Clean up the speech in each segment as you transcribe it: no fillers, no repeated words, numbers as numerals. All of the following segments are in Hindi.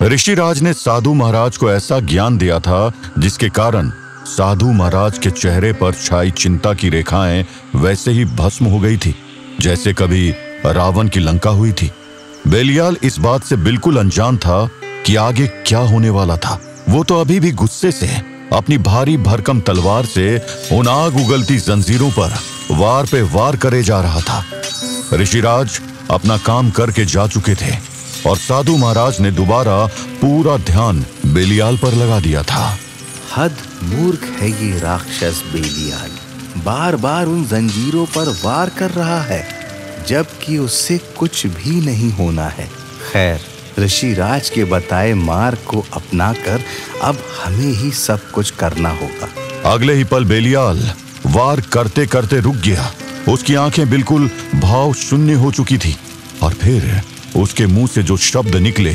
ऋषिराज ने साधु महाराज को ऐसा ज्ञान दिया था जिसके कारण साधु महाराज के चेहरे पर छाई चिंता की रेखाएं वैसे ही भस्म हो गई थी जैसे कभी रावण की लंका हुई थी। बेलियाल इस बात से बिल्कुल अनजान था कि आगे क्या होने वाला था। वो तो अभी भी गुस्से से अपनी भारी भरकम तलवार से उन आग उगलती जंजीरों पर वार पे वार करे जा रहा था। ऋषिराज अपना काम करके जा चुके थे और साधु महाराज ने दोबारा पूरा ध्यान बेलियाल पर लगा दिया था। हद मूर्ख है ये राक्षस बेलियाल, बार बार उन जंजीरों पर वार कर रहा है जबकि उससे कुछ भी नहीं होना है। खैर, ऋषिराज के बताए मार्ग को अपनाकर अब हमें ही सब कुछ करना होगा। अगले ही पल बेलियाल वार करते करते रुक गया। उसकी आंखें बिल्कुल भाव शून्य हो चुकी थी और फिर उसके मुंह से जो शब्द निकले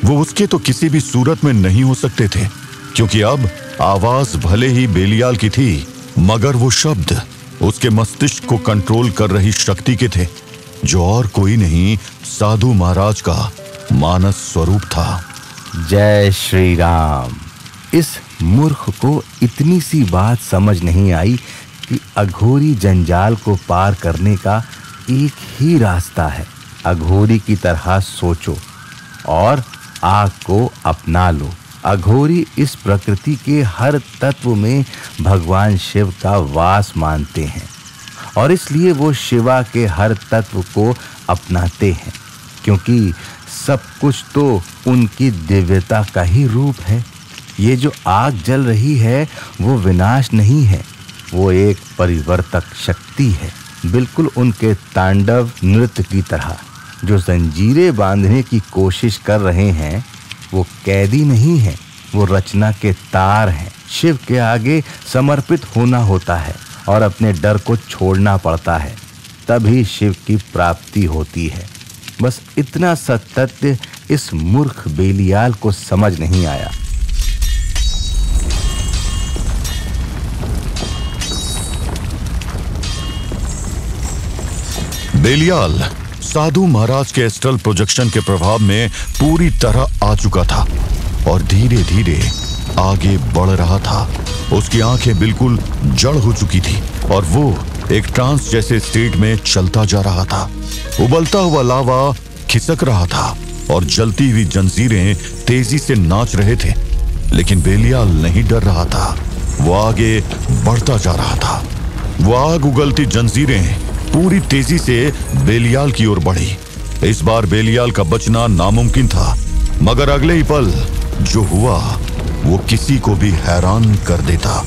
वो उसके तो किसी भी सूरत में नहीं हो सकते थे, क्योंकि अब आवाज भले ही बेलियाल की थी मगर वो शब्द उसके मस्तिष्क को कंट्रोल कर रही शक्ति के थे, जो और कोई नहीं साधु महाराज का मानस स्वरूप था। जय श्री राम। इस मूर्ख को इतनी सी बात समझ नहीं आई कि अघोरी जंजाल को पार करने का एक ही रास्ता है। अघोरी की तरह सोचो और आग को अपना लो। अघोरी इस प्रकृति के हर तत्व में भगवान शिव का वास मानते हैं और इसलिए वो शिवा के हर तत्व को अपनाते हैं, क्योंकि सब कुछ तो उनकी दिव्यता का ही रूप है। ये जो आग जल रही है वो विनाश नहीं है, वो एक परिवर्तक शक्ति है, बिल्कुल उनके तांडव नृत्य की तरह। जो जंजीरें बांधने की कोशिश कर रहे हैं वो कैदी नहीं है, वो रचना के तार हैं। शिव के आगे समर्पित होना होता है और अपने डर को छोड़ना पड़ता है, तभी शिव की प्राप्ति होती है। बस इतना सत्य इस मूर्ख बेलियाल को समझ नहीं आया। बेलियाल साधु महाराज के एस्ट्रल प्रोजेक्शन के प्रभाव में पूरी तरह आ चुका था और धीरे धीरे आगे बढ़ रहा था। उसकी आंखें बिल्कुल जड़ हो चुकी थी और वो एक ट्रांस जैसे स्टेट में चलता जा रहा था। उबलता हुआ लावा खिसक रहा था और जलती हुई जंजीरें तेजी से नाच रहे थे, लेकिन बेलियाल नहीं डर रहा था। वो आगे बढ़ता जा रहा था। वो आग उगलती जंजीरें पूरी तेजी से बेलियाल की ओर बढ़ी। इस बार बेलियाल का बचना नामुमकिन था, मगर अगले ही पल जो हुआ वो किसी को भी हैरान कर देता,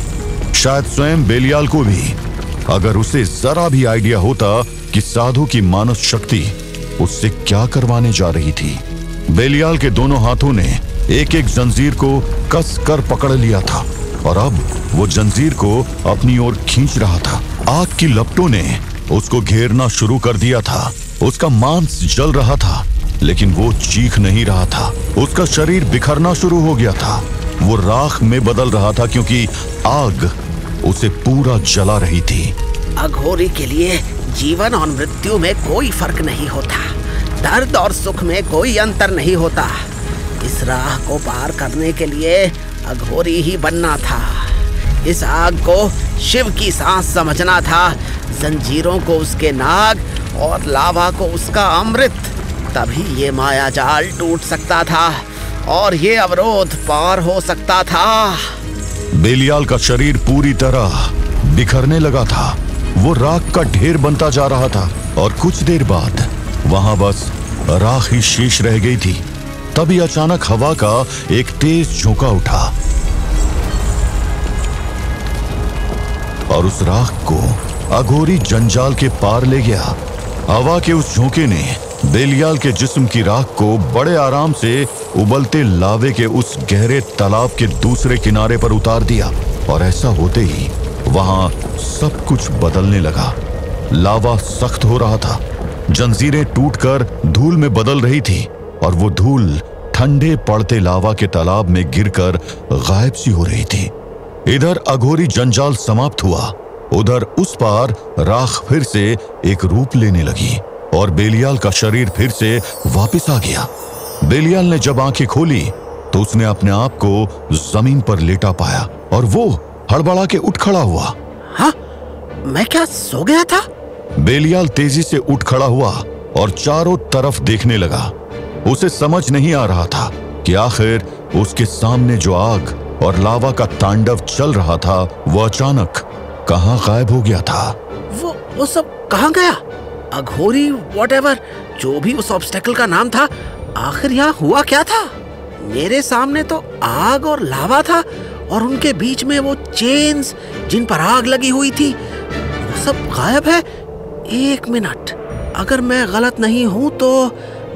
शायद स्वयं बेलियाल को भी, अगर उसे जरा भी आइडिया होता कि साधु की मानस शक्ति उससे क्या करवाने जा रही थी। बेलियाल के दोनों हाथों ने एक एक जंजीर को कस कर पकड़ लिया था और अब वो जंजीर को अपनी ओर खींच रहा था। आग की लपटों ने उसको घेरना शुरू कर दिया था। उसका मांस जल रहा था, लेकिन वो चीख नहीं रहा था। उसका शरीर बिखरना शुरू हो गया था। वो राख में बदल रहा था क्योंकि आग उसे पूरा जला रही थी। अघोरी के लिए जीवन और मृत्यु में कोई फर्क नहीं होता, दर्द और सुख में कोई अंतर नहीं होता। इस राह को पार करने के लिए अघोरी ही बनना था। इस आग को शिव की सांस समझना था, जंजीरों को उसके नाग और लावा को उसका अमृत। तभी ये माया जाल टूट सकता था और ये अवरोध पार हो सकता था। बेलियाल का शरीर पूरी तरह बिखरने लगा था। वो राख का ढेर बनता जा रहा था और कुछ देर बाद वहां बस राख ही शेष रह गई थी। तभी अचानक हवा का एक तेज झोंका उठा और उस राख को अघोरी जंजाल के पार ले गया। हवा के उस झोंके ने बेलियाल के जिस्म की राख को बड़े आराम से उबलते लावे के उस गहरे तालाब के दूसरे किनारे पर उतार दिया और ऐसा होते ही वहां सब कुछ बदलने लगा। लावा सख्त हो रहा था, जंजीरें टूटकर धूल में बदल रही थी और वो धूल ठंडे पड़ते लावा के तालाब में गिरकर गायब सी हो रही थी। इधर अघोरी जंजाल समाप्त हुआ, उधर उस पार राख फिर से एक रूप लेने लगी और बेलियाल का शरीर फिर से वापस आ गया। बेलियाल ने जब आंखें खोली तो उसने अपने आप को जमीन पर लेटा पाया और वो हड़बड़ा के उठ खड़ा हुआ। हाँ, मैं क्या सो गया था? बेलियाल तेजी से उठ खड़ा हुआ और चारों तरफ देखने लगा। उसे समझ नहीं आ रहा था कि आखिर उसके सामने जो आग और लावा का तांडव चल रहा था वो अचानक कहां गायब हो गया था। वो सब कहां गया? अघोरी व्हाटएवर जो भी उस ऑब्स्टेकल का नाम था, आखिर यहाँ हुआ क्या था? मेरे सामने तो आग और लावा था और उनके बीच में वो चेन्स जिन पर आग लगी हुई थी, वो सब गायब है। एक मिनट, अगर मैं गलत नहीं हूं तो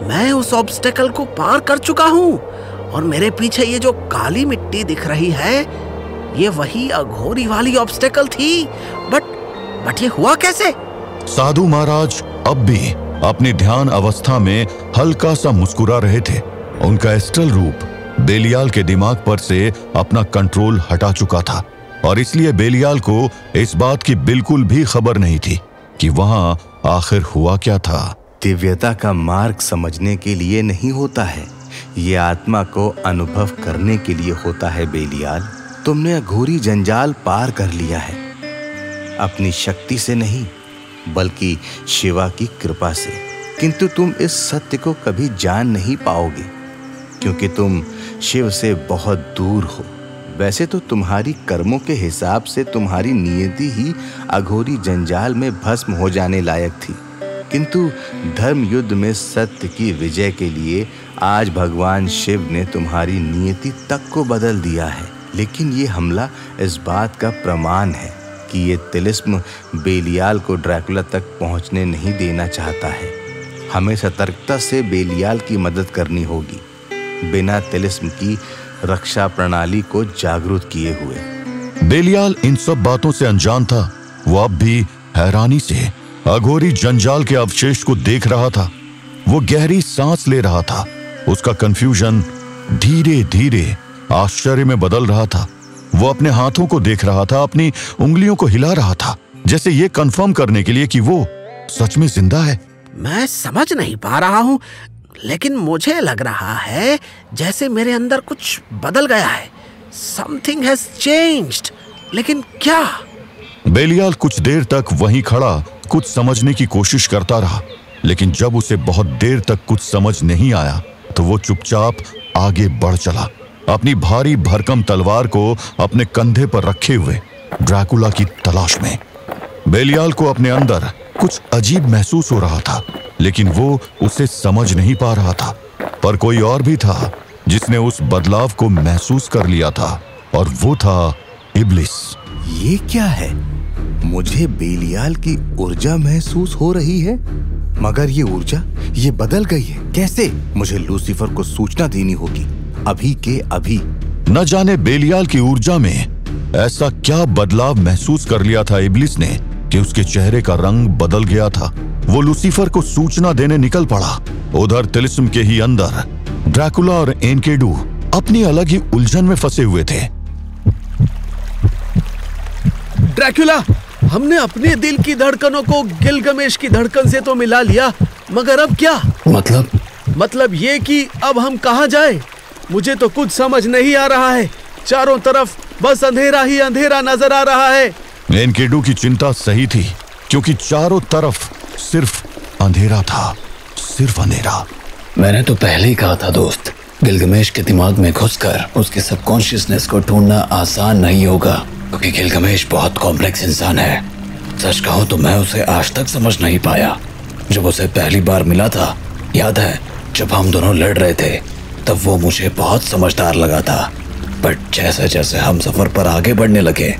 मैं उस ऑब्स्टेकल को पार कर चुका हूं और मेरे पीछे ये जो काली मिट्टी दिख रही है ये वही अघोरी वाली ऑब्स्टेकल थी। बट ये हुआ कैसे? साधु महाराज अब भी अपनी ध्यान अवस्था में हल्का सा मुस्कुरा रहे थे। उनका एस्ट्रल रूप बेलियाल के दिमाग पर से अपना कंट्रोल हटा चुका था और इसलिए बेलियाल को इस बात की बिल्कुल भी खबर नहीं थी कि वहां आखिर हुआ क्या था। दिव्यता का मार्ग समझने के लिए नहीं होता है, ये आत्मा को अनुभव करने के लिए होता है। बेलियाल, तुमने अघोरी जंजाल पार कर लिया है, अपनी शक्ति से नहीं बल्कि शिवा की कृपा से। किंतु तुम इस सत्य को कभी जान नहीं पाओगे क्योंकि तुम शिव से बहुत दूर हो। वैसे तो तुम्हारी कर्मों के हिसाब से तुम्हारी नियति ही अघोरी जंजाल में भस्म हो जाने लायक थी, किंतु धर्म युद्ध में सत्य की विजय के लिए आज भगवान शिव ने तुम्हारी नियति तक को बदल दिया है। लेकिन ये हमला इस बात का प्रमाण है कि ये तिलिस्म बेलियाल को ड्रैकुला तक पहुंचने नहीं देना चाहता है। हमें सतर्कता से बेलियाल की मदद करनी होगी, बिना तिलिस्म की रक्षा प्रणाली को जागरूक किए हुए। बेलियाल इन सब बातों से अनजान था। वो अब भी हैरानी से अघोरी जंजाल के अवशेष को देख रहा था। वो गहरी सांस ले रहा था। उसका कंफ्यूजन धीरे धीरे आश्चर्य में बदल रहा था। वो अपने हाथों को देख रहा था, अपनी उंगलियों को हिला रहा था, जैसे ये कंफर्म करने के लिए कि वो सच में जिंदा है। मैं समझ नहीं पा रहा हूँ, लेकिन मुझे लग रहा है जैसे मेरे अंदर कुछ बदल गया है। Something has changed, लेकिन क्या? बेलियाल कुछ देर तक वहीं खड़ा कुछ समझने की कोशिश करता रहा, लेकिन जब उसे बहुत देर तक कुछ समझ नहीं आया तो वो चुपचाप आगे बढ़ चला, अपनी भारी भरकम तलवार को अपने कंधे पर रखे हुए ड्रैकुला की तलाश में। बेलियाल को अपने अंदर कुछ अजीब महसूस हो रहा था, लेकिन वो उसे समझ नहीं पा रहा था। पर कोई और भी था जिसने उस बदलाव को महसूस कर लिया था, और वो था इब्लिस। ये क्या है? मुझे बेलियाल की ऊर्जा महसूस हो रही है, मगर ये ऊर्जा ये बदल गई है कैसे? मुझे लूसीफर को सूचना देनी होगी, अभी के अभी। न जाने बेलियाल की ऊर्जा में ऐसा क्या बदलाव महसूस कर लिया था इब्लिस ने कि उसके चेहरे का रंग बदल गया था। वो लूसीफर को सूचना देने निकल पड़ा। उधर तिलिस्म के ही अंदर ड्रैकुला और एनकेडू अपनी अलग ही उलझन में फंसे हुए थे। ड्रैकुला, हमने अपने दिल की धड़कनों को गिलगमेश की धड़कन से तो मिला लिया, मगर अब क्या? मतलब ये कि अब हम कहाँ जाए? मुझे तो कुछ समझ नहीं आ रहा है। चारों तरफ बस अंधेरा ही अंधेरा नजर आ रहा है। एनकेडू की चिंता सही थी, क्योंकि चारों तरफ सिर्फ अंधेरा था, सिर्फ अंधेरा। मैंने तो पहले ही कहा था दोस्त, गिलगमेश के दिमाग में घुसकर उसके सबकॉन्शियसनेस को ढूंढना आसान नहीं होगा, क्योंकि गिलगमेश बहुत कॉम्प्लेक्स इंसान है। सच कहूं तो मैं उसे आज तक समझ नहीं पाया। जब उसे पहली बार मिला था, याद है जब हम दोनों लड़ रहे थे, तब वो मुझे बहुत समझदार लगा था। बट जैसे जैसे हम सफर पर आगे बढ़ने लगे,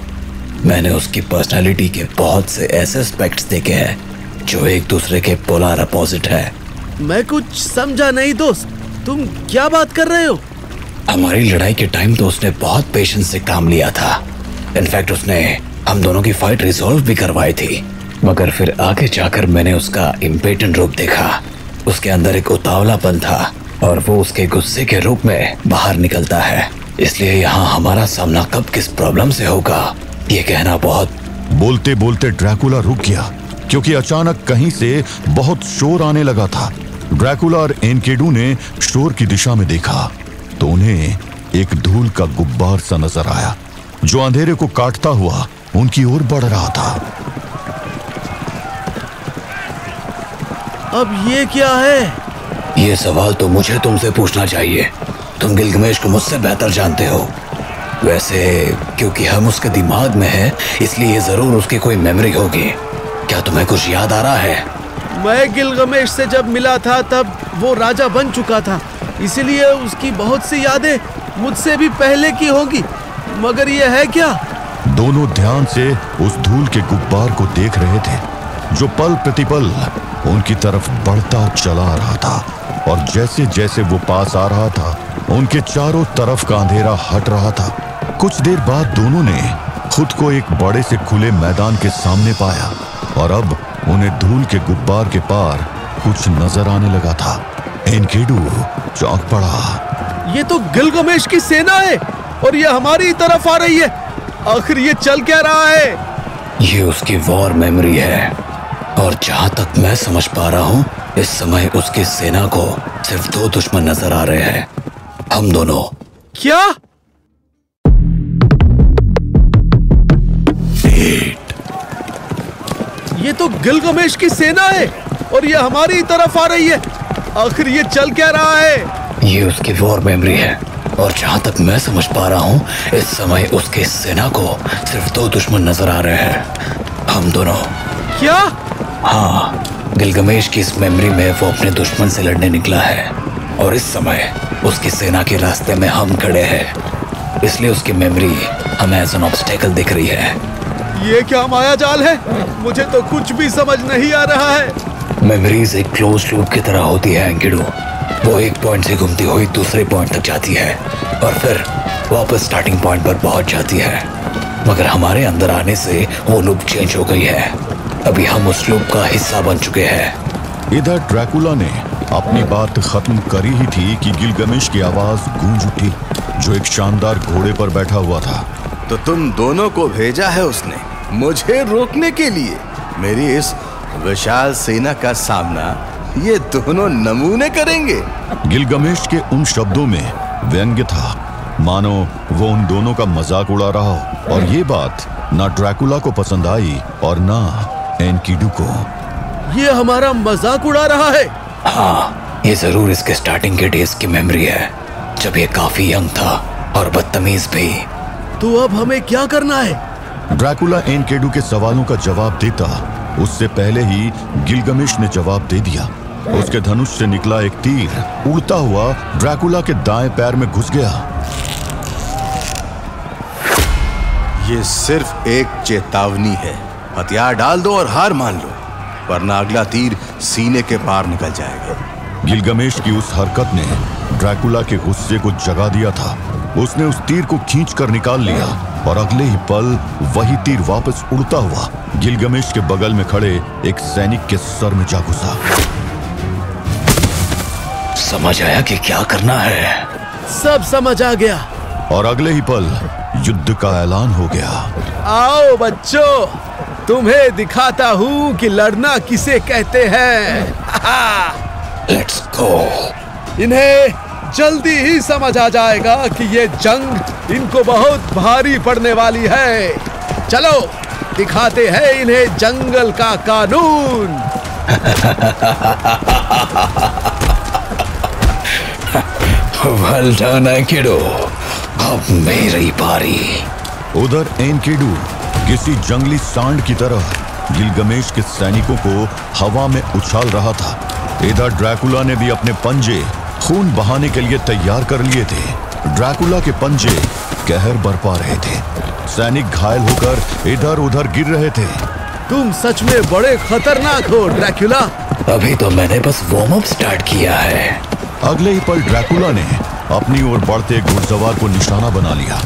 मैंने उसकी पर्सनालिटी के बहुत से ऐसे एस्पेक्ट्स देखे हैं जो एक दूसरे के पोलर अपोजिट है। मैं कुछ समझा नहीं दोस्त, तुम क्या बात कर रहे हो? हमारी लड़ाई के टाइम तो उसने बहुत पेशेंस से काम लिया था। इनफैक्ट उसने हम दोनों की फाइट रिजॉल्व भी करवाई थी, मगर फिर आगे जाकर मैंने उसका इम्पेटेंट रूप देखा। उसके अंदर एक उतावलापन था और वो उसके गुस्से के रूप में बाहर निकलता है। इसलिए यहाँ हमारा सामना कब किस प्रॉब्लम से होगा ये कहना बहुत। बोलते बोलते ड्रैकुला रुक गया, क्योंकि अचानक कहीं से बहुत शोर आने लगा था। ड्रैकुला और एनकेडू ने शोर की दिशा में देखा। तो उन्हें एक धूल का गुब्बार सा नजर आया जो अंधेरे को काटता हुआ उनकी ओर बढ़ रहा था। अब ये क्या है? ये सवाल तो मुझे तुमसे पूछना चाहिए। तुम गिलगमेश को मुझसे बेहतर जानते हो। वैसे क्योंकि हम उसके दिमाग में है, इसलिए जरूर उसकी कोई मेमोरी होगी। क्या तुम्हें कुछ याद आ रहा है? मैं गिलगमेश से जब मिला था तब वो राजा बन चुका था, इसीलिए उसकी बहुत सी यादें मुझसे भी पहले की होगी। मगर ये है क्या? दोनों ध्यान से उस धूल के गुब्बार को देख रहे थे जो पल प्रतिपल उनकी तरफ बढ़ता चला रहा था, और जैसे जैसे वो पास आ रहा था उनके चारों तरफ का अंधेरा हट रहा था। कुछ देर बाद दोनों ने खुद को एक बड़े से खुले मैदान के सामने पाया, और अब उन्हें धूल के गुब्बार के पार कुछ नजर आने लगा था। एनकिडू चौंक पड़ा। ये तो गिलगमेश की सेना है और ये हमारी तरफ आ रही है। आखिर ये चल क्या रहा है? ये उसकी वॉर मेमोरी है, और जहां तक मैं समझ पा रहा हूं, इस समय उसकी सेना को सिर्फ 2 दुश्मन नजर आ रहे हैं, हम दोनों। क्या? ये तो गिलगमेश की सेना है और ये हमारी तरफ आ रही है। आखिर ये चल क्या रहा है? ये उसकी वॉर मेमोरी है, और जहां तक मैं समझ पा रहा हूं, इस समय उसकी सेना को सिर्फ 2 दुश्मन नजर आ रहे हैं, हम दोनों। क्या? हाँ, गिलगमेश की इस मेमोरी में वो अपने दुश्मन से लड़ने निकला है, और इस समय उसकी सेना के रास्ते में हम खड़े हैं, इसलिए उसकी मेमोरी हमें एज एन ऑब्स्टेकल दिख रही है। ये क्या माया जाल है? मुझे तो कुछ भी समझ नहीं आ रहा है। मेमोरीज एक क्लोज लूप की तरह होती है एंकिडू। वो एक पॉइंट से घूमती हुई दूसरे पॉइंट तक जाती है और फिर वापस स्टार्टिंग पॉइंट पर पहुंच जाती है, मगर हमारे अंदर आने से वो लूप चेंज हो गई है। अभी हम उस लूप का हिस्सा बन चुके हैं। इधर ड्रैकुला ने अपनी बात खत्म करी ही थी कि गिलगमेश की आवाज गूंज उठी, जो एक शानदार घोड़े पर बैठा हुआ था। तो तुम दोनों को भेजा है उसने मुझे रोकने के लिए। मेरी इस विशाल सेना का सामना ये दोनों नमूने करेंगे। गिलगमेश के उन शब्दों में व्यंग्य था, मानो वो उन दोनों का मजाक उड़ा रहा हो, और ये बात ना ड्रैकुला को पसंद आई और ना एनकिडू को। ये हमारा मजाक उड़ा रहा है। हाँ, ये जरूर इसके स्टार्टिंग के डेज की मेमोरी है, जब ये काफी यंग था और बदतमीज भी। तो अब हमें क्या करना है? ड्रैकुला एनकिडू के सवालों का जवाब देता उससे पहले ही गिलगमेश ने जवाब दे दिया। उसके धनुष से निकला एक तीर उड़ता हुआ ड्रैकुला के दाएं पैर में घुस गया। ये सिर्फ एक चेतावनी है। हथियार डाल दो और हार मान लो, वरना अगला तीर सीने के पार निकल जाएगा। गिलगमेश की उस हरकत ने ड्रैकुला के गुस्से को जगा दिया था। उसने उस तीर को खींचकर निकाल लिया और अगले ही पल वही तीर वापस उड़ता हुआ गिलगमेश के बगल में खड़े एक सैनिक के सर में जा घुसा। समझ आया कि क्या करना है? सब समझ आ गया। और अगले ही पल युद्ध का ऐलान हो गया। आओ बच्चों, तुम्हें दिखाता हूँ कि लड़ना किसे कहते हैं। Let's go. इन्हें जल्दी ही समझ आ जाएगा कि ये जंग इनको बहुत भारी पड़ने वाली है। चलो दिखाते हैं इन्हें जंगल का कानून। वेल डन एनकिडू, अब मेरी बारी। उधर एनकिडू किसी जंगली सांड की तरह गिलगमेश के सैनिकों को हवा में उछाल रहा था। इधर ड्रैकुला ने भी अपने पंजे खून बहाने के लिए तैयार कर लिए थे। ड्रैकुला के पंजे कहर बरपा रहे थे। सैनिक घायल होकर इधर उधर गिर रहे थे। तुम सच में बड़े खतरनाक हो ड्रैकुला। अभी तो मैंने बस वार्म अप स्टार्ट किया है। अगले ही पल ड्रैकुला ने अपनी ओर बढ़ते घुड़सवार को निशाना बना लिया।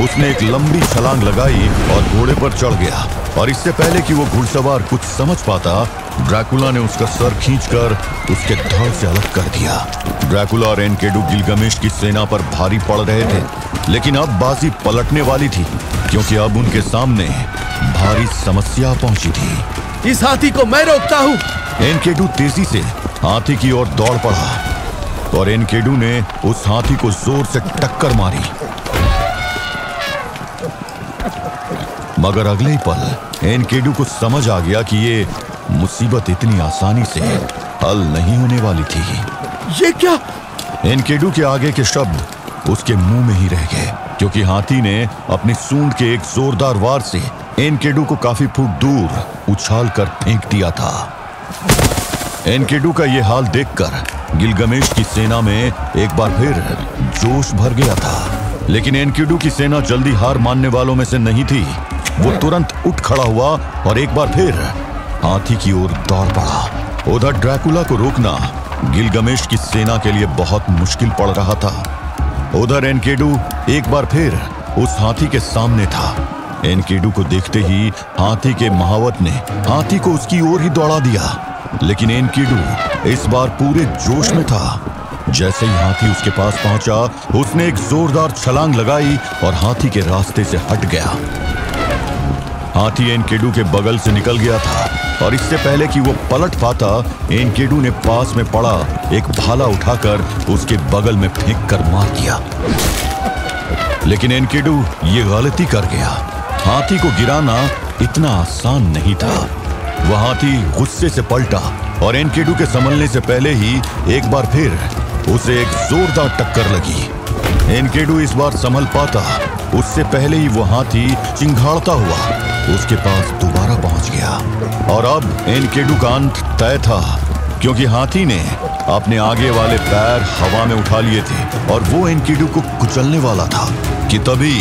उसने एक लंबी छलांग लगाई और घोड़े पर चढ़ गया, और इससे पहले कि वो घुड़सवार कुछ समझ पाता, ड्रैकुला ने उसका सर खींचकर उसके धड़ से अलग कर दिया। ड्रैकुला और एनकिडू गिलगमेश की सेना पर भारी पड़ रहे थे, लेकिन अब बाजी पलटने वाली थी, क्योंकि अब उनके सामने भारी समस्या पहुंची थी। इस हाथी को मैं रोकता हूँ। एनकिडू तेजी से हाथी की ओर दौड़ पड़ा। और एनकेडू ने उस हाथी को जोर से टक्कर मारी। मगर अगले ही पल एनकेडू को समझ आ गया कि ये मुसीबत इतनी आसानी से हल नहीं होने वाली थी। ये क्या? एनकेडू के आगे के शब्द उसके मुंह में ही रह गए, क्योंकि हाथी ने अपनी सूंड के एक जोरदार वार से एनकेडू को काफी फुट दूर उछाल कर फेंक दिया था। एनकेडू का यह हाल देखकर गिलगमेश की सेना में एक बार फिर जोश भर गया था, लेकिन एनकेडू की सेना जल्दी हार मानने वालों में से नहीं थी। वो तुरंत उठ खड़ा हुआ और एक बार फिर हाथी की ओर दौड़ पड़ा। उधर ड्रैकुला को रोकना गिलगमेश की सेना के लिए बहुत मुश्किल पड़ रहा था। उधर एनकेडू एक बार फिर उस हाथी के सामने था। एनकेडू को देखते ही हाथी के महावत ने हाथी को उसकी ओर ही दौड़ा दिया, लेकिन एनकेडू इस बार पूरे जोश में था। जैसे ही हाथी उसके पास पहुंचा, उसने एक जोरदार छलांग लगाई और हाथी के रास्ते से हट गया। हाथी एनकेडू के बगल से निकल गया था और इससे पहले कि वो पलट पाता, एनकेडू ने पास में पड़ा एक भाला उठाकर उसके बगल में फेंक कर मार दिया। लेकिन एनकेडू ये गलती कर गया। हाथी को गिराना इतना आसान नहीं था। वह हाथी गुस्से से पलटा और एनकेडू के संभलने से पहले ही एक बार फिर उसे एक जोरदार टक्कर लगी। एनकेडू इस बार संभल पाता, उससे पहले ही वो हाथी चिंघाड़ता हुआ उसके पास दोबारा पहुंच गया। और अब एनकेडू का अंत तय था, क्योंकि हाथी ने अपने आगे वाले पैर हवा में उठा लिए थे और वो एनकेडू को कुचलने वाला था कि तभी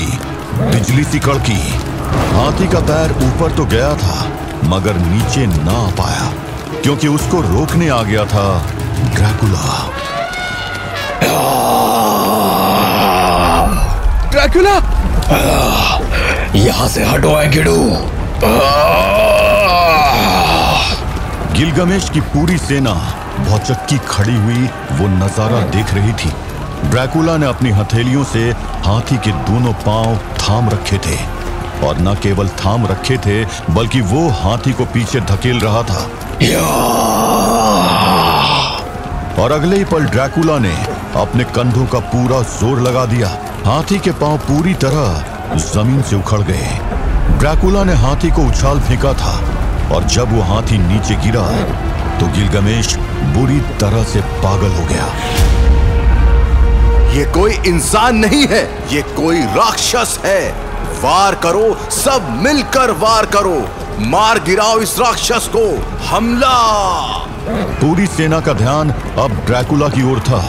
बिजली सी कड़की। हाथी का पैर ऊपर तो गया था मगर नीचे ना आ पाया, क्योंकि उसको रोकने आ गया था ड्रैकुला। ड्रैकुला! यहां से हटो एनकेडू! गिलगमेश की पूरी सेना भौचक्की खड़ी हुई वो नजारा देख रही थी। ड्रैकुला ने अपनी हथेलियों से हाथी के दोनों पांव थाम रखे थे, और न केवल थाम रखे थे बल्कि वो हाथी को पीछे धकेल रहा था। और अगले ही पल ड्रैकुला ने अपने कंधों का पूरा जोर लगा दिया। हाथी के पांव पूरी तरह जमीन से उखड़ गए। ड्रैकुला ने हाथी को उछाल फेंका था और जब वो हाथी नीचे गिरा तो गिलगमेश बुरी तरह से पागल हो गया। ये कोई इंसान नहीं है, ये कोई राक्षस है। वार करो, सब मिलकर वार करो, मार गिराओ इस राक्षस को, हमला! पूरी सेना का ध्यान अब ड्रैकुला की ओर था।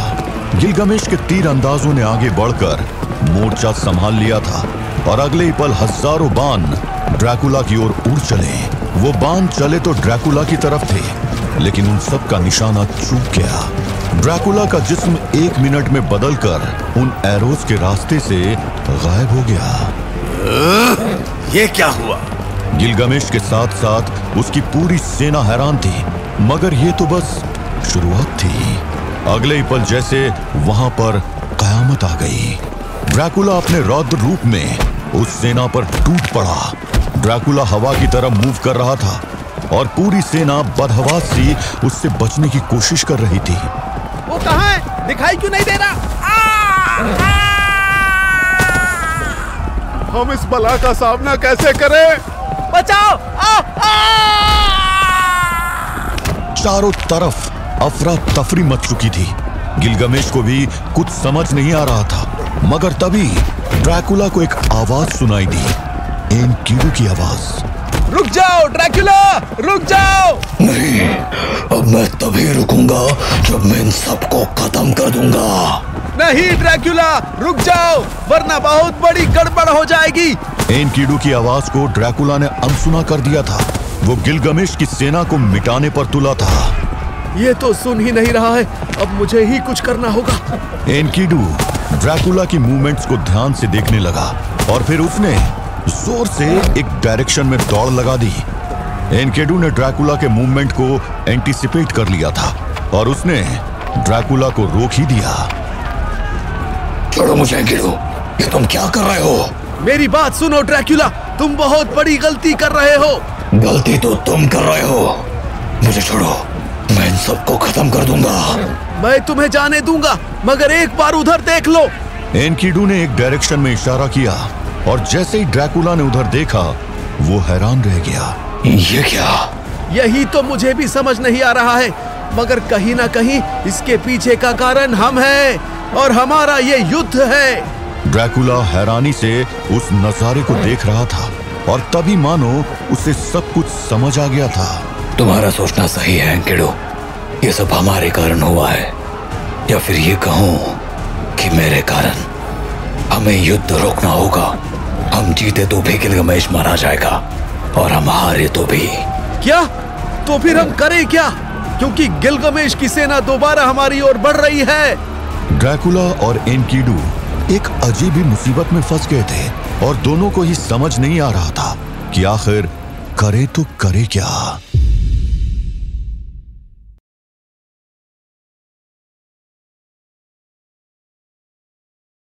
गिलगमेश के तीर अंदाजों ने आगे बढ़कर मोर्चा संभाल लिया था और अगले ही पल हजारों बाण ड्रैकुला की ओर उड़ चले। वो बाण चले तो ड्रैकुला की तरफ थे, लेकिन उन सब का निशाना चूक गया। ड्रैकुला का जिस्म 1 मिनट में बदलकर उन एरोज के रास्ते से गायब हो गया। ये क्या हुआ? गिलगमेश के साथ साथ उसकी पूरी सेना हैरान थी, मगर ये तो बस शुरुआत थी। अगले ही पल जैसे वहां पर कयामत आ गई। ड्रैकुला अपने रौद्र रूप में उस सेना पर टूट पड़ा। ड्रैकुला हवा की तरफ मूव कर रहा था और पूरी सेना बदहवास सी उससे बचने की कोशिश कर रही थी। वो कहाँ है? दिखाई क्यों नहीं दे रहा? हम इस बला का सामना कैसे करें? बचाओ! चारों तरफ अफरा तफरी मच चुकी थी। गिलगमेश को भी कुछ समझ नहीं आ रहा था, मगर तभी ड्रैकुला को एक आवाज सुनाई दी, एनकेडू की आवाज। रुक जाओ ड्रैकुला, रुक जाओ! नहीं, अब मैं तभी रुकूंगा जब मैं इन सबको खत्म कर दूंगा। नहीं ड्रैकुला, रुक जाओ, वरना बहुत बड़ी गड़बड़ हो जाएगी। एनकेडू की आवाज को ड्रैकुला ने अनसुना कर दिया था। वो गिलगमेश की सेना को मिटाने पर तुला था। ये तो सुन ही नहीं रहा है, अब मुझे ही कुछ करना होगा। एनकेडू ड्रैकुला की मूवमेंट्स को ध्यान से देखने लगा और फिर उसने जोर से एक डायरेक्शन में दौड़ लगा दी। एनकेडू ने ड्रैकुला के मूवमेंट को एंटीसिपेट कर लिया था और उसने ड्रैकुला को रोक ही दिया। छोड़ो मुझे एनकेडू, ये तुम क्या कर रहे हो? मेरी बात सुनो ड्रैकुला, तुम बहुत बड़ी गलती कर रहे हो। गलती तो तुम कर रहे हो। मुझे छोड़ो, मैं इन सबको खत्म कर दूंगा। मैं तुम्हें जाने दूंगा, मगर एक बार उधर देख लो। एनकिडू ने एक डायरेक्शन में इशारा किया और जैसे ही ड्रैकुला ने उधर देखा वो हैरान रह गया। ये क्या? यही तो मुझे भी समझ नहीं आ रहा है, मगर कहीं ना कहीं इसके पीछे का कारण हम हैं और हमारा ये युद्ध है। ड्रैकुला हैरानी से उस नजारे को देख रहा था और तभी मानो उसे सब कुछ समझ आ गया था। तुम्हारा सोचना सही है एनकिडू, ये सब हमारे कारण हुआ है, या फिर ये कहूं कि मेरे कारण। हमें युद्ध रोकना होगा। हम जीते तो भी गिलगमेश मारा जाएगा और हम हारे तो भी। क्या? तो फिर हम करें क्या? क्योंकि गिलगमेश की सेना दोबारा हमारी ओर बढ़ रही है। ड्रैकुला और एनकिडू एक अजीब ही मुसीबत में फंस गए थे और दोनों को ही समझ नहीं आ रहा था कि आखिर करे तो करे क्या।